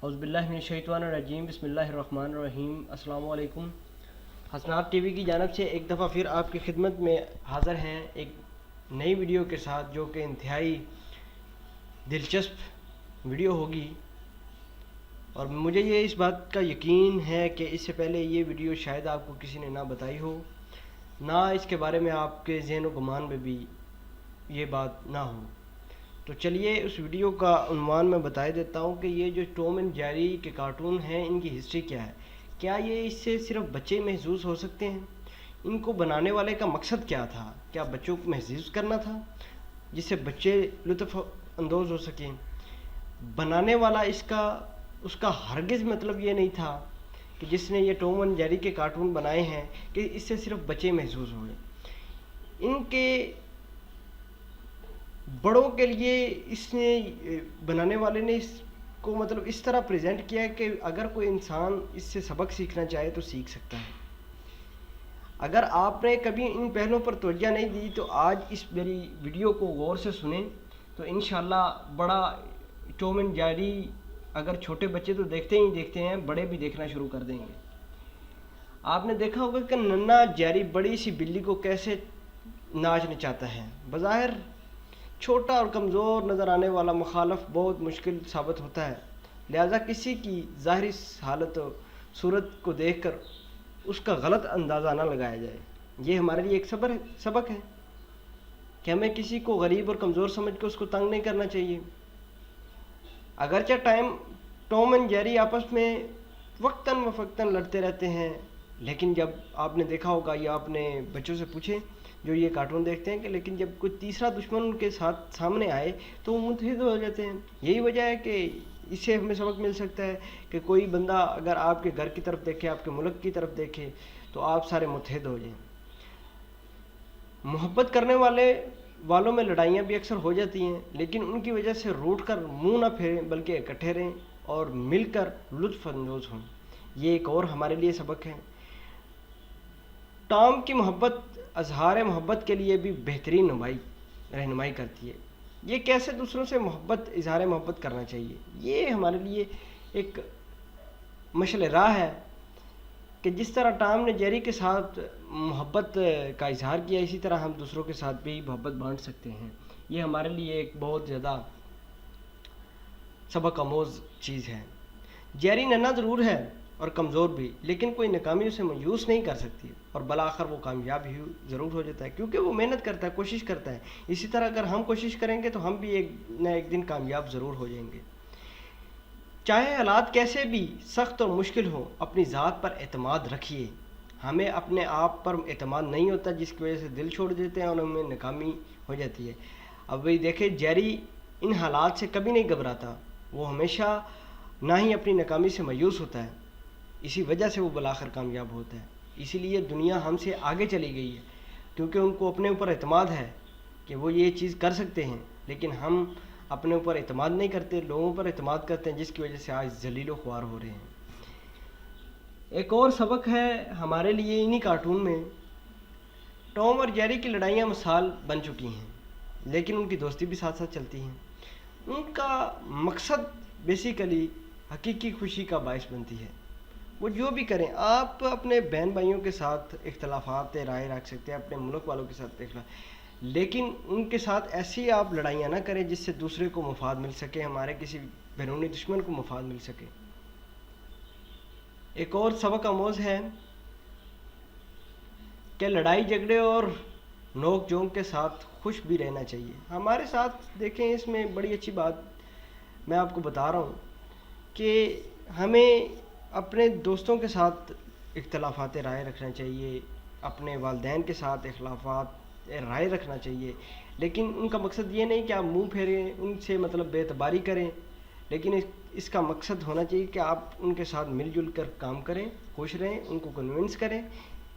اعوذ باللہ من الشیطان الرجیم، بسم اللہ الرحمن الرحیم۔ السلام علیکم۔ حسنات ٹی وی کی جانب سے ایک دفعہ پھر آپ کی خدمت میں حاضر ہیں ایک نئی ویڈیو کے ساتھ، جو کہ انتہائی دلچسپ ویڈیو ہوگی، اور مجھے یہ اس بات کا یقین ہے کہ اس سے پہلے یہ ویڈیو شاید آپ کو کسی نے نہ بتائی ہو، نہ اس کے بارے میں آپ کے ذہن و گمان میں بھی یہ بات نہ ہو۔ تو چلیے اس ویڈیو کا عنوان میں بتا دیتا ہوں کہ یہ جو ٹام اینڈ جیری کے کارٹون ہیں، ان کی ہسٹری کیا ہے۔ کیا یہ اس سے صرف بچے محظوظ ہو سکتے ہیں؟ ان کو بنانے والے کا مقصد کیا تھا؟ کیا بچوں کو محظوظ کرنا تھا جس سے بچے لطف اندوز ہو سکیں؟ بنانے والا اس کا ہرگز مطلب یہ نہیں تھا کہ جس نے یہ ٹام اینڈ جیری کے کارٹون بنائے ہیں کہ اس سے صرف بچے محظوظ ہوئے۔ ان کے بڑوں کے لیے اس نے بنانے والے نے اس کو مطلب اس طرح پریزنٹ کیا ہے کہ اگر کوئی انسان اس سے سبق سیکھنا چاہے تو سیکھ سکتا ہے۔ اگر آپ نے کبھی ان پہلوؤں پر توجہ نہیں دی تو آج اس میری ویڈیو کو غور سے سنیں تو انشاءاللہ بڑا ٹام اینڈ جیری اگر چھوٹے بچے تو دیکھتے ہی دیکھتے ہیں، بڑے بھی دیکھنا شروع کر دیں گے۔ آپ نے دیکھا ہوگا کہ ننا جیری بڑی سی بلی کو کیسے ناچ نچاتا ہے۔ بظاہر چھوٹا اور کمزور نظر آنے والا مخالف بہت مشکل ثابت ہوتا ہے، لہذا کسی کی ظاہری حالت و صورت کو دیکھ کر اس کا غلط اندازہ نہ لگایا جائے۔ یہ ہمارے لیے ایک سبق ہے کہ ہمیں کسی کو غریب اور کمزور سمجھ کے اس کو تنگ نہیں کرنا چاہیے۔ اگرچہ ٹام اینڈ جیری آپس میں وقتاً فوقتاً لڑتے رہتے ہیں، لیکن جب آپ نے دیکھا ہوگا یا اپنے بچوں سے پوچھیں جو یہ کارٹون دیکھتے ہیں کہ لیکن جب کوئی تیسرا دشمن ان کے ساتھ سامنے آئے تو وہ متحد ہو جاتے ہیں۔ یہی وجہ ہے کہ اس سے ہمیں سبق مل سکتا ہے کہ کوئی بندہ اگر آپ کے گھر کی طرف دیکھے، آپ کے ملک کی طرف دیکھے تو آپ سارے متحد ہو جائیں۔ محبت کرنے والوں میں لڑائیاں بھی اکثر ہو جاتی ہیں، لیکن ان کی وجہ سے روٹ کر منہ نہ پھیریں بلکہ اکٹھے رہیں اور مل کر لطف اندوز ہوں۔ یہ ایک اور ہمارے لیے سبق ہے۔ ٹام کی محبت اظہار محبت کے لیے بھی بہترین رہنمائی کرتی ہے۔ یہ کیسے دوسروں سے اظہار محبت کرنا چاہیے، یہ ہمارے لیے ایک مشعل راہ ہے کہ جس طرح ٹام نے جیری کے ساتھ محبت کا اظہار کیا، اسی طرح ہم دوسروں کے ساتھ بھی محبت بانٹ سکتے ہیں۔ یہ ہمارے لیے ایک بہت زیادہ سبق آموز چیز ہے۔ جیری ننا ضرور ہے اور کمزور بھی، لیکن کوئی ناکامی اسے مایوس نہیں کر سکتی اور بالآخر وہ کامیاب ہی ضرور ہو جاتا ہے، کیونکہ وہ محنت کرتا ہے، کوشش کرتا ہے۔ اسی طرح اگر ہم کوشش کریں گے تو ہم بھی ایک نہ ایک دن کامیاب ضرور ہو جائیں گے۔ چاہے حالات کیسے بھی سخت اور مشکل ہوں، اپنی ذات پر اعتماد رکھیے۔ ہمیں اپنے آپ پر اعتماد نہیں ہوتا، جس کی وجہ سے دل چھوڑ دیتے ہیں اور ہمیں ناکامی ہو جاتی ہے۔ اب وہی دیکھیں، جیری ان حالات سے کبھی نہیں گھبراتا، وہ ہمیشہ نہ ہی اپنی ناکامی سے مایوس ہوتا ہے، اسی وجہ سے وہ بالآخر کامیاب ہوتا ہے۔ اسی لیے دنیا ہم سے آگے چلی گئی ہے، کیونکہ ان کو اپنے اوپر اعتماد ہے کہ وہ یہ چیز کر سکتے ہیں، لیکن ہم اپنے اوپر اعتماد نہیں کرتے، لوگوں پر اعتماد کرتے ہیں، جس کی وجہ سے آج ذلیل و خوار ہو رہے ہیں۔ ایک اور سبق ہے ہمارے لیے انہی کارٹون میں۔ ٹام اور جیری کی لڑائیاں مثال بن چکی ہیں، لیکن ان کی دوستی بھی ساتھ ساتھ چلتی ہیں۔ ان کا مقصد بیسیکلی حقیقی خوشی کا باعث بنتی ہے۔ وہ جو بھی کریں، آپ اپنے بہن بھائیوں کے ساتھ اختلافات رائے رکھ سکتے ہیں، اپنے ملک والوں کے ساتھ لیکن ان کے ساتھ ایسی آپ لڑائیاں نہ کریں جس سے دوسرے کو مفاد مل سکے، ہمارے کسی بیرونی دشمن کو مفاد مل سکے۔ ایک اور سبق آموز ہے کہ لڑائی جھگڑے اور نوک جھونک کے ساتھ خوش بھی رہنا چاہیے۔ ہمارے ساتھ دیکھیں، اس میں بڑی اچھی بات میں آپ کو بتا رہا ہوں کہ ہمیں اپنے دوستوں کے ساتھ اختلافات رائے رکھنا چاہیے، اپنے والدین کے ساتھ اختلافات رائے رکھنا چاہیے، لیکن ان کا مقصد یہ نہیں کہ آپ منہ پھیریں، ان سے مطلب بے اعتباری کریں، لیکن اس کا مقصد ہونا چاہیے کہ آپ ان کے ساتھ مل جل کر کام کریں، خوش رہیں، ان کو کنونس کریں۔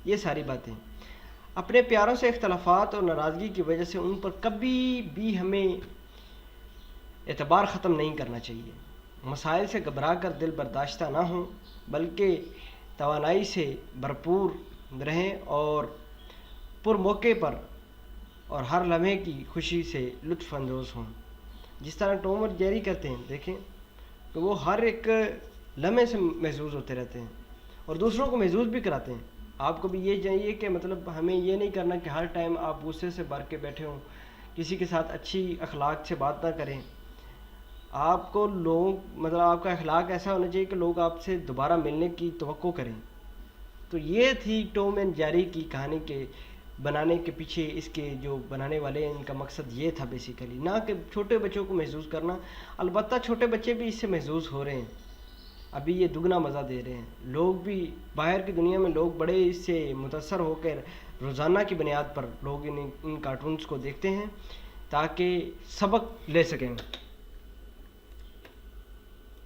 یہ ساری باتیں اپنے پیاروں سے اختلافات اور ناراضگی کی وجہ سے ان پر کبھی بھی ہمیں اعتبار ختم نہیں کرنا چاہیے۔ مسائل سے گھبرا کر دل برداشتہ نہ ہوں، بلکہ توانائی سے بھرپور رہیں اور پر موقع پر اور ہر لمحے کی خوشی سے لطف اندوز ہوں، جس طرح ٹام اور جیری کرتے ہیں۔ دیکھیں، کہ وہ ہر ایک لمحے سے محظوظ ہوتے رہتے ہیں اور دوسروں کو محظوظ بھی کراتے ہیں. آپ کو بھی یہ چاہیے کہ مطلب ہمیں یہ نہیں کرنا کہ ہر ٹائم آپ غصے سے بھر کے بیٹھے ہوں, کسی کے ساتھ اچھی اخلاق سے بات نہ کریں. آپ کو لوگ مطلب آپ کا اخلاق ایسا ہونا چاہیے کہ لوگ آپ سے دوبارہ ملنے کی توقع کریں. تو یہ تھی ٹوم اینڈ جیری کی کہانی کے بنانے کے پیچھے, اس کے جو بنانے والے ہیں ان کا مقصد یہ تھا بیسیکلی, نہ کہ چھوٹے بچوں کو محظوظ کرنا. البتہ چھوٹے بچے بھی اس سے محظوظ ہو رہے ہیں, ابھی یہ دگنا مزہ دے رہے ہیں. لوگ بھی باہر کی دنیا میں لوگ بڑے اس سے متاثر ہو کر روزانہ کی بنیاد پر لوگ ان کارٹونز کو دیکھتے ہیں تاکہ سبق لے سکیں.